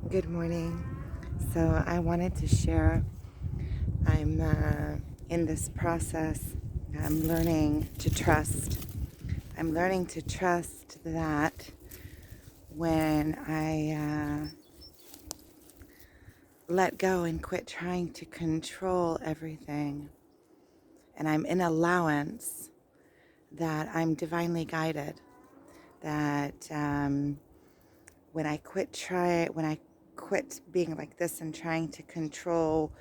Good morning. So I wanted to share, I'm in this process. I'm learning to trust. I'm learning to trust that when I let go and quit trying to control everything, and I'm in allowance, that I'm divinely guided. That when I quit being like this and trying to control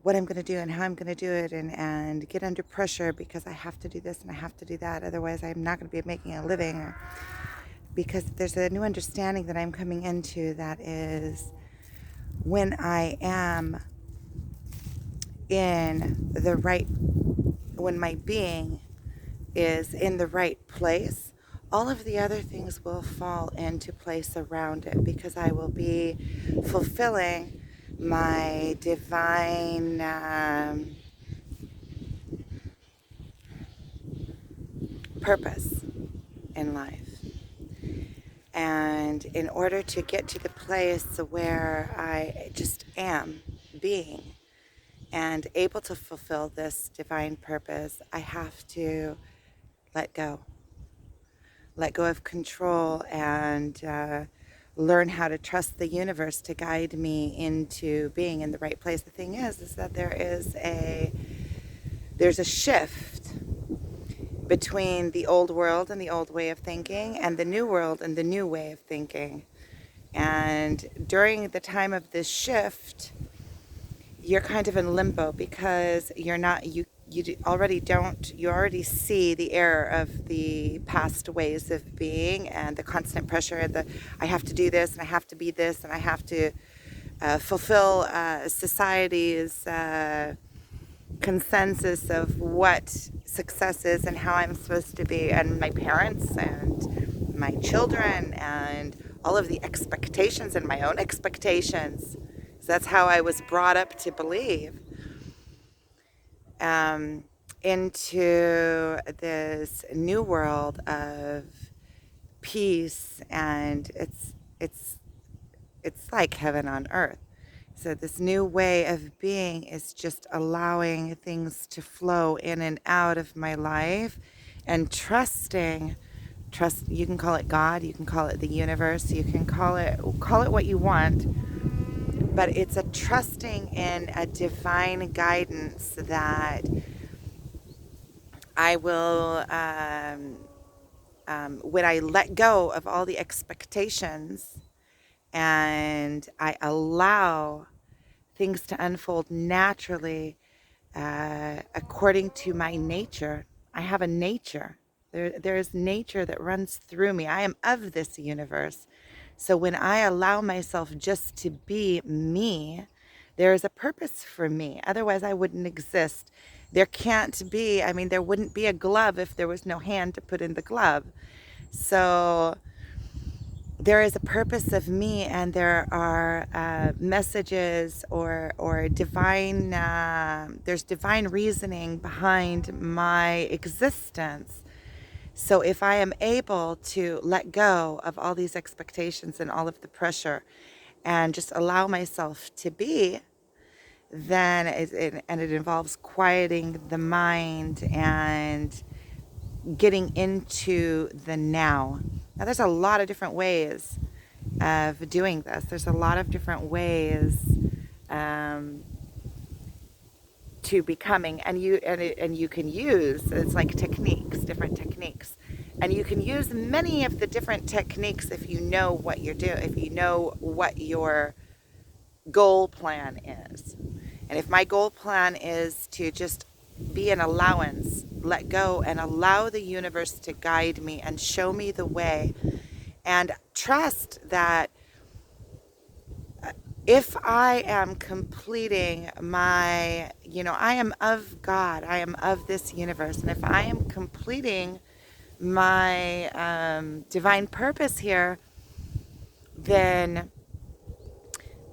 what I'm going to do and how I'm going to do it, and get under pressure because I have to do this and I have to do that. Otherwise, I'm not going to be making a living. Because there's a new understanding that I'm coming into, that is when I am in the right, when my being is in the right place, all of the other things will fall into place around it, because I will be fulfilling my divine purpose in life. And in order to get to the place where I just am being and able to fulfill this divine purpose, I have to let go. Let go of control and learn how to trust the universe to guide me into being in the right place. The thing is that there's a shift between the old world and the old way of thinking, and the new world and the new way of thinking. And during the time of this shift, you're kind of in limbo, because you already see the error of the past ways of being, and the constant pressure, I have to do this and I have to be this and I have to fulfill society's consensus of what success is and how I'm supposed to be, and my parents and my children and all of the expectations and my own expectations. So that's how I was brought up to believe, into this new world of peace, and it's like heaven on earth. So this new way of being is just allowing things to flow in and out of my life, and trust. You can call it God, you can call it the universe, you can call it what you want, but it's a trusting in a divine guidance that I will, when I let go of all the expectations and I allow things to unfold naturally, according to my nature. I have a nature. There is nature that runs through me. I am of this universe. So when I allow myself just to be me, there is a purpose for me. Otherwise, I wouldn't exist. There wouldn't be a glove if there was no hand to put in the glove. So there is a purpose of me, and there are messages or divine, there's divine reasoning behind my existence. So if I am able to let go of all these expectations and all of the pressure and just allow myself to be, then it involves quieting the mind and getting into the now. Now, there's a lot of different ways of doing this. There's a lot of different ways um, to becoming, and you can use, it's like techniques, different techniques, and you can use many of the different techniques if you know what you're doing, if you know what your goal plan is. And if my goal plan is to just be an allowance, let go and allow the universe to guide me and show me the way, and trust that if I am completing I am of God, I am of this universe, and if I am completing my divine purpose here, then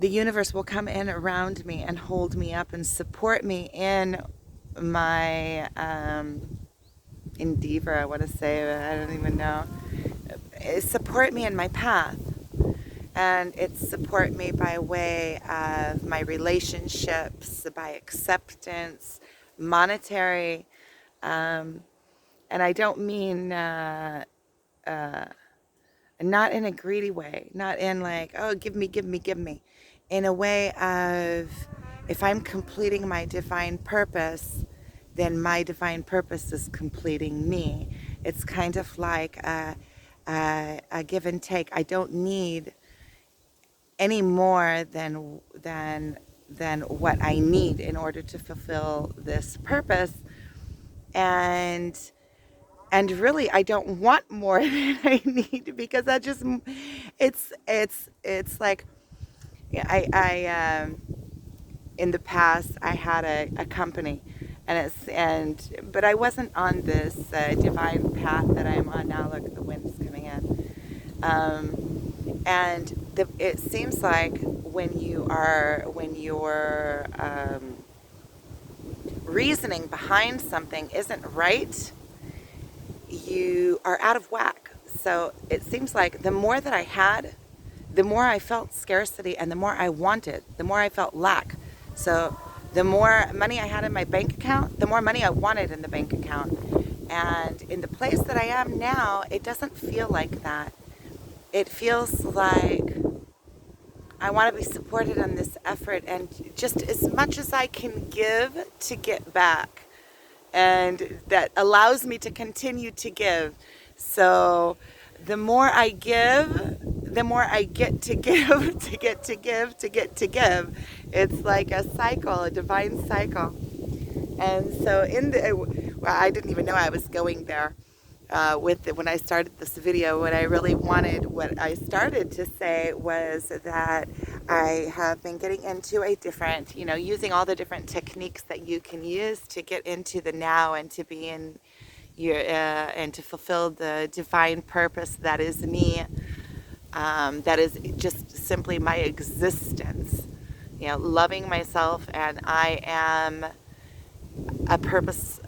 the universe will come in around me and hold me up and support me in my endeavor. I want to say, I don't even know. Support me in my path. and it support me by way of my relationships, by acceptance, monetary, um, and I don't mean not in a greedy way, not in like, oh, give me, give me, give me, in a way of, if I'm completing my divine purpose, then my divine purpose is completing me. It's kind of like a give and take. I don't need any more than what I need in order to fulfill this purpose. And really I don't want more than I need, because that just, it's like, yeah, I in the past I had a company, but I wasn't on this divine path that I'm on now. Look, the wind's coming in. And it seems like when your reasoning behind something isn't right, you are out of whack. So it seems like the more that I had, the more I felt scarcity, and the more I wanted, the more I felt lack. So the more money I had in my bank account, the more money I wanted in the bank account. And in the place that I am now, it doesn't feel like that. It feels like I want to be supported on this effort, and just as much as I can give to get back. And that allows me to continue to give. So the more I give, the more I get to give, to get to give, to get to give. It's like a cycle, a divine cycle. And so well, I didn't even know I was going there with it when I started this video. What I started to say was that I have been getting into a different, using all the different techniques that you can use to get into the now and to be in your, and to fulfill the divine purpose that is me, that is just simply my existence. Loving myself, and I am a purpose.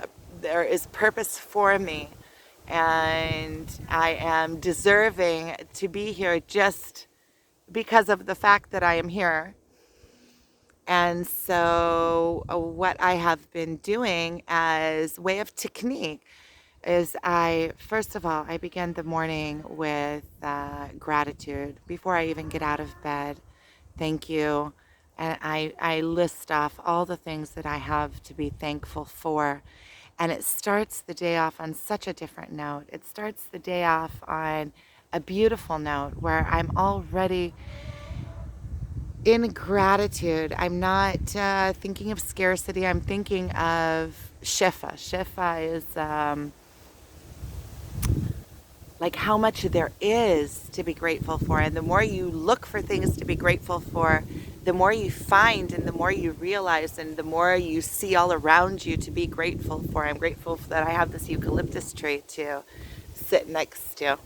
There is purpose for me, and I am deserving to be here just because of the fact that I am here. And so what I have been doing as way of technique is, first of all, I begin the morning with gratitude before I even get out of bed. Thank you. And I list off all the things that I have to be thankful for. And it starts the day off on such a different note. It starts the day off on a beautiful note where I'm already in gratitude. I'm not thinking of scarcity. I'm thinking of Shefa. Shefa is like how much there is to be grateful for. And the more you look for things to be grateful for, the more you find, and the more you realize, and the more you see all around you to be grateful for. I'm grateful that I have this eucalyptus tree to sit next to.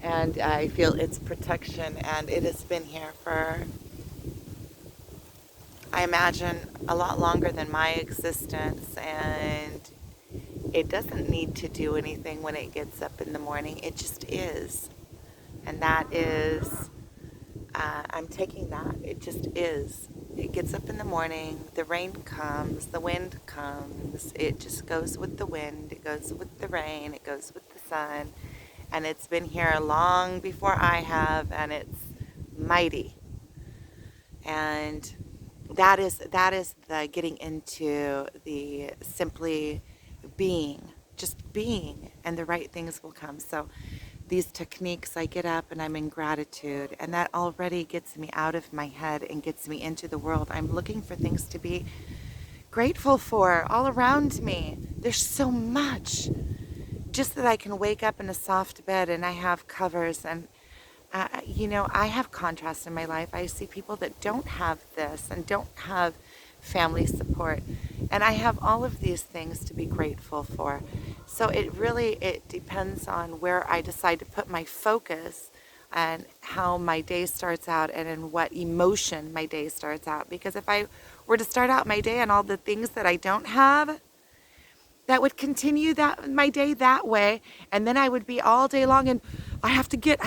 And I feel its protection, and it has been here for, I imagine, a lot longer than my existence. And it doesn't need to do anything when it gets up in the morning. It just is. And that is, I'm taking that. It just is. It gets up in the morning, the rain comes, the wind comes. It just goes with the wind. It goes with the rain. It goes with the sun. And it's been here long before I have, and it's mighty. And that is the getting into the simply being, just being, and the right things will come. So these techniques, I get up and I'm in gratitude, and that already gets me out of my head and gets me into the world. I'm looking for things to be grateful for all around me. There's so much. Just that I can wake up in a soft bed and I have covers, and I have contrast in my life. I see people that don't have this and don't have family support, and I have all of these things to be grateful for. So it depends on where I decide to put my focus and how my day starts out, and in what emotion my day starts out. Because if I were to start out my day on all the things that I don't have, that would continue my day that way, and then I would be all day long in, I have to get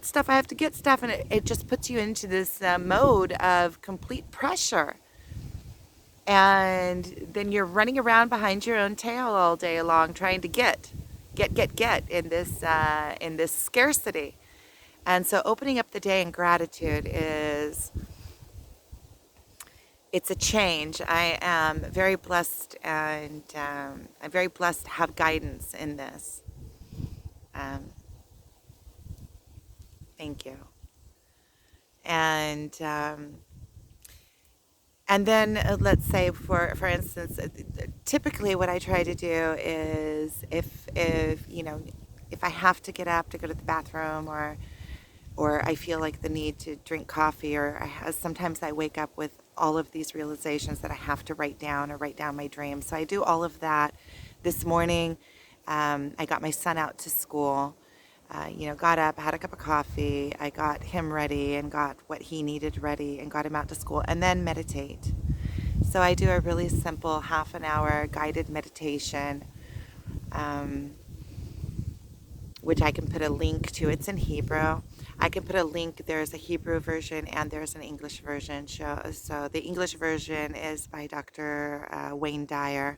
stuff, I have to get stuff. And it just puts you into this mode of complete pressure. And then you're running around behind your own tail all day long trying to get in this scarcity. And so opening up the day in gratitude it's a change. I am very blessed, and I'm very blessed to have guidance in this. Um, thank you. And and then let's say for instance, typically what I try to do is if you know, if I have to get up to go to the bathroom, or I feel like the need to drink coffee, or sometimes I wake up with all of these realizations that I have to write down, or write down my dreams. So I do all of that. This morning, I got my son out to school. Got up, had a cup of coffee. I got him ready and got what he needed ready and got him out to school, and then meditate. So I do a really simple half an hour guided meditation, um, which I can put a link to. It's in Hebrew. I can put a link. There's a Hebrew version and there's an English version. So the English version is by Dr. Wayne Dyer,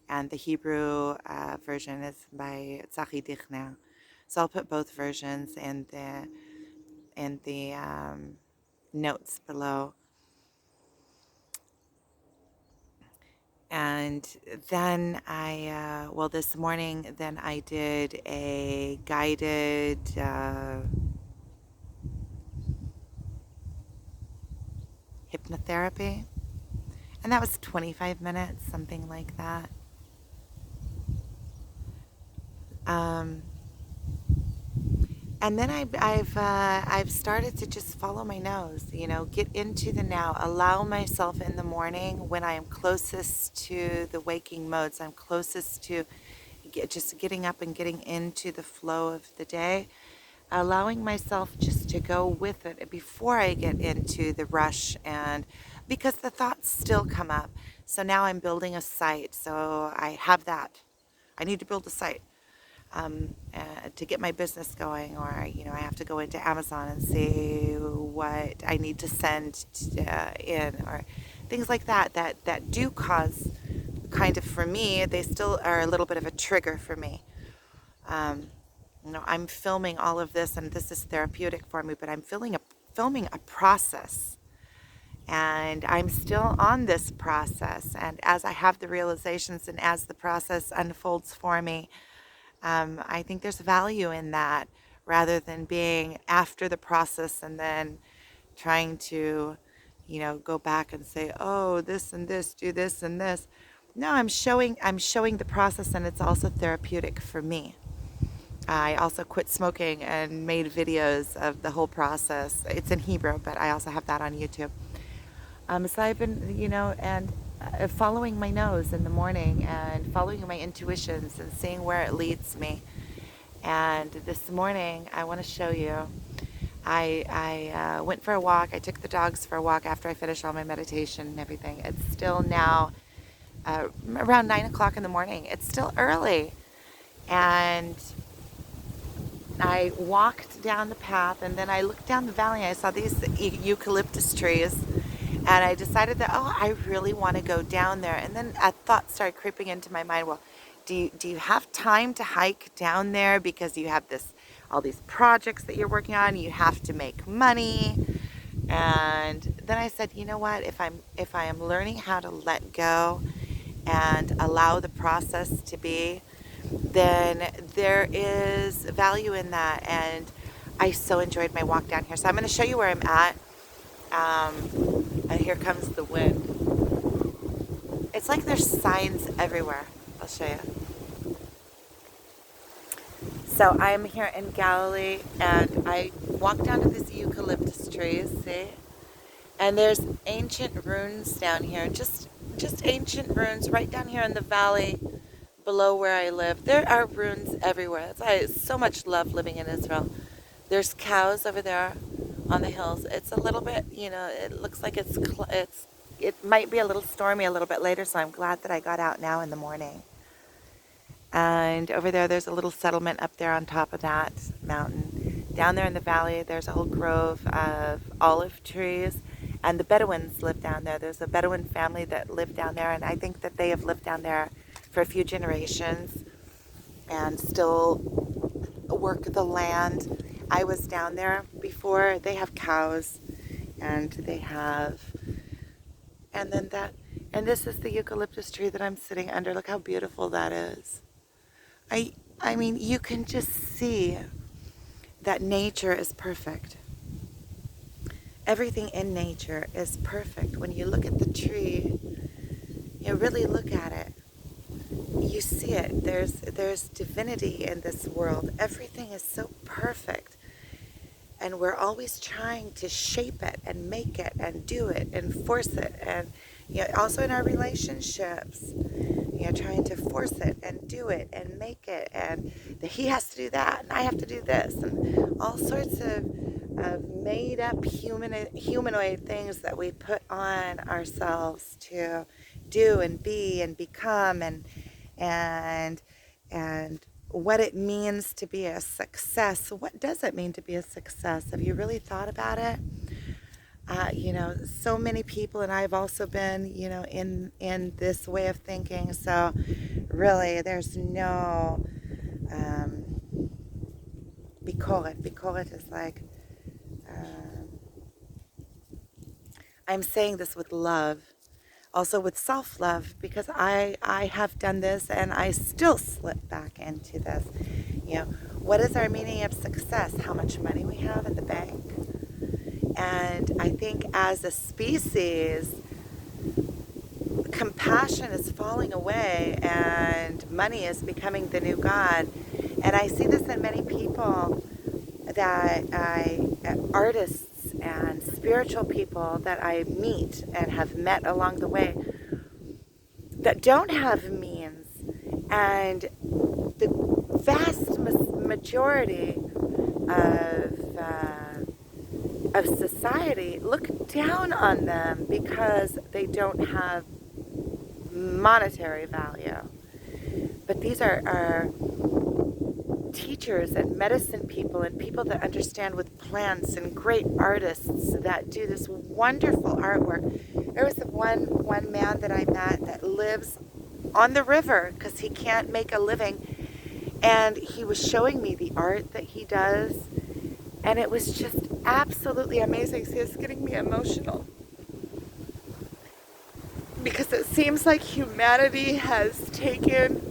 and the Hebrew version is by Tzahi Dichner. So I'll put both versions in the notes below. And then this morning, then I did a guided hypnotherapy. And that was 25 minutes, something like that. And then I've started to just follow my nose, get into the now, allow myself in the morning when I am closest to the waking modes. I'm closest to just getting up and getting into the flow of the day, allowing myself just to go with it before I get into the rush, and because the thoughts still come up. So now I'm building a site. So I have that. I need to build a site. To get my business going, or I have to go into Amazon and see what I need to send in, or things like that do cause kind of, for me, they still are a little bit of a trigger for me. I'm filming all of this, and this is therapeutic for me, but I'm filming a process, and I'm still on this process. And as I have the realizations and as the process unfolds for me, I think there's value in that, rather than being after the process and then trying to, go back and say, oh, this and this, do this and this. No, I'm showing the process, and it's also therapeutic for me. I also quit smoking and made videos of the whole process. It's in Hebrew, but I also have that on YouTube. So I've been, and following my nose in the morning, and following my intuitions, and seeing where it leads me. And this morning, I want to show you, I went for a walk. I took the dogs for a walk after I finished all my meditation and everything. It's still now around 9 o'clock in the morning. It's still early. And I walked down the path, and then I looked down the valley, and I saw these eucalyptus trees. And I decided that, I really want to go down there. And then a thought started creeping into my mind. Well, do you have time to hike down there, because you have all these projects that you're working on? You have to make money. And then I said, you know what? If I am learning how to let go and allow the process to be, then there is value in that. And I so enjoyed my walk down here. So I'm going to show you where I'm at. And here comes the wind. It's like there's signs everywhere. I'll show you. So I'm here in Galilee, and I walk down to these eucalyptus trees, see? And there's ancient ruins down here, just ancient ruins right down here in the valley below where I live. There are ruins everywhere. That's why I so much love living in Israel. There's cows over there on the hills. It's a little bit, it looks like it might be a little stormy a little bit later, so I'm glad that I got out now in the morning. And over there's a little settlement up there on top of that mountain. Down there in the valley, there's a whole grove of olive trees, and the Bedouins live down there. There's a Bedouin family that live down there, and I think that they have lived down there for a few generations and still work the land. I was down there before. They have cows, and they have, and then that, and this is the eucalyptus tree that I'm sitting under. Look how beautiful that is. I mean, you can just see that nature is perfect. Everything in nature is perfect. When you look at the tree, you really look at it, you see it. There's divinity in this world. Everything is so perfect. And we're always trying to shape it and make it and do it and force it. And also in our relationships, trying to force it and do it and make it. And he has to do that and I have to do this. And all sorts of made up humanoid things that we put on ourselves to do and be and become and what it means to be a success. What does it mean to be a success? Have you really thought about it? So many people, and I've also been, in this way of thinking. So really, there's no bikoret. Bikoret is like, I'm saying this with love. Also with self-love, because I have done this and I still slip back into this. What is our meaning of success? How much money we have in the bank? And I think as a species, compassion is falling away and money is becoming the new God. And I see this in many people artists and spiritual people that I meet and have met along the way that don't have means. And the vast majority of society look down on them because they don't have monetary value. But these are teachers and medicine people and people that understand with plants and great artists that do this wonderful artwork. There was one man that I met that lives on the river because he can't make a living, and he was showing me the art that he does, and it was just absolutely amazing. See, it's getting me emotional because it seems like humanity has taken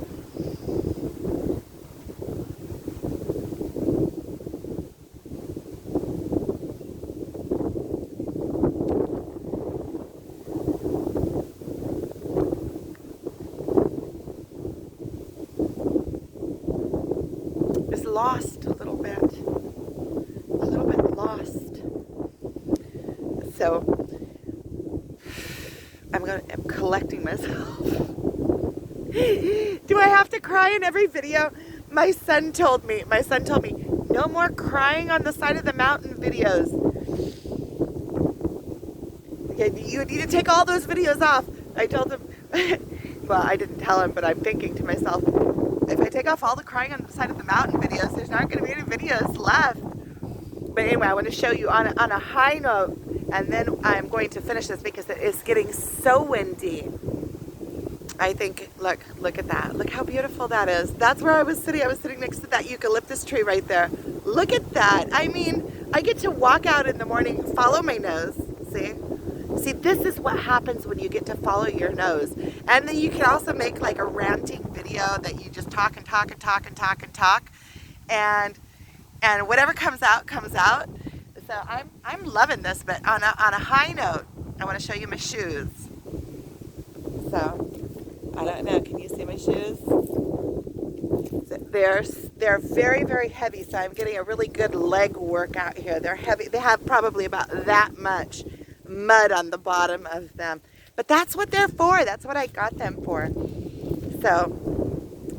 lost a little bit lost. So I'm collecting myself. Do I have to cry in every video? My son told me, no more crying on the side of the mountain videos. You need to take all those videos off. I told him, well, I didn't tell him, but I'm thinking to myself, if I take off all the crying on the side of the mountain videos, there's not going to be any videos left. But anyway, I want to show you on a high note, and then I'm going to finish this because it is getting so windy. I think, look at that. Look how beautiful that is. That's where I was sitting. I was sitting next to that eucalyptus tree right there. Look at that. I mean, I get to walk out in the morning, follow my nose. See, this is what happens when you get to follow your nose. And then you can also make like a ranting video that you just talk and talk and talk and talk and talk. And whatever comes out, comes out. So I'm loving this, but on a high note, I want to show you my shoes. So, I don't know, can you see my shoes? They're very, very heavy, so I'm getting a really good leg workout here. They're heavy. They have probably about that much mud on the bottom of them. But that's what they're for. That's what I got them for. So,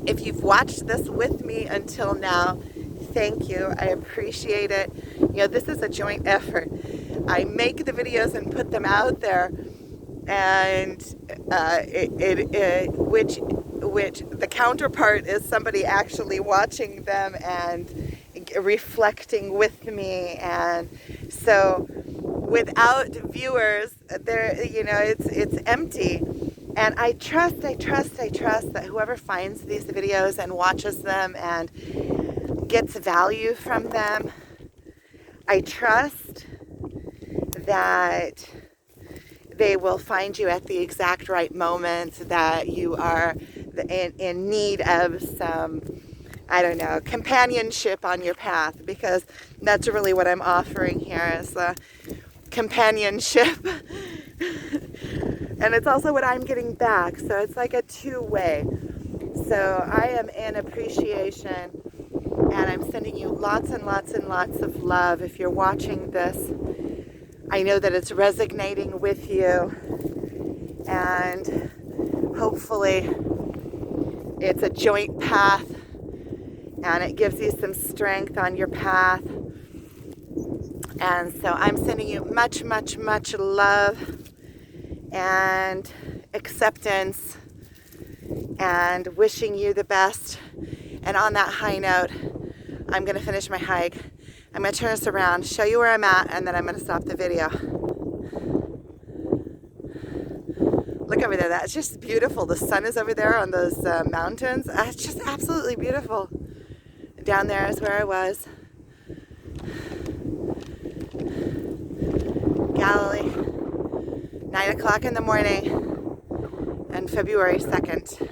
if you've watched this with me until now, thank you. I appreciate it. This is a joint effort. I make the videos and put them out there, and which the counterpart is somebody actually watching them and reflecting with me. And so without viewers, there, you know, it's empty. And I trust that whoever finds these videos and watches them and gets value from them, I trust that they will find you at the exact right moment, that you are in need of some, I don't know, companionship on your path, because that's really what I'm offering here, is companionship. And it's also what I'm getting back, so it's like a two-way. So I am in appreciation, and I'm sending you lots and lots and lots of love. If you're watching this, I know that it's resonating with you, and hopefully it's a joint path, and it gives you some strength on your path. And so I'm sending you much, much, much love and acceptance, and wishing you the best. And on that high note, I'm going to finish my hike. I'm going to turn this around, show you where I'm at, and then I'm going to stop the video. Look over there. That's just beautiful. The sun is over there on those mountains. It's just absolutely beautiful. Down there is where I was. Galilee. 9 o'clock in the morning, and February 2nd.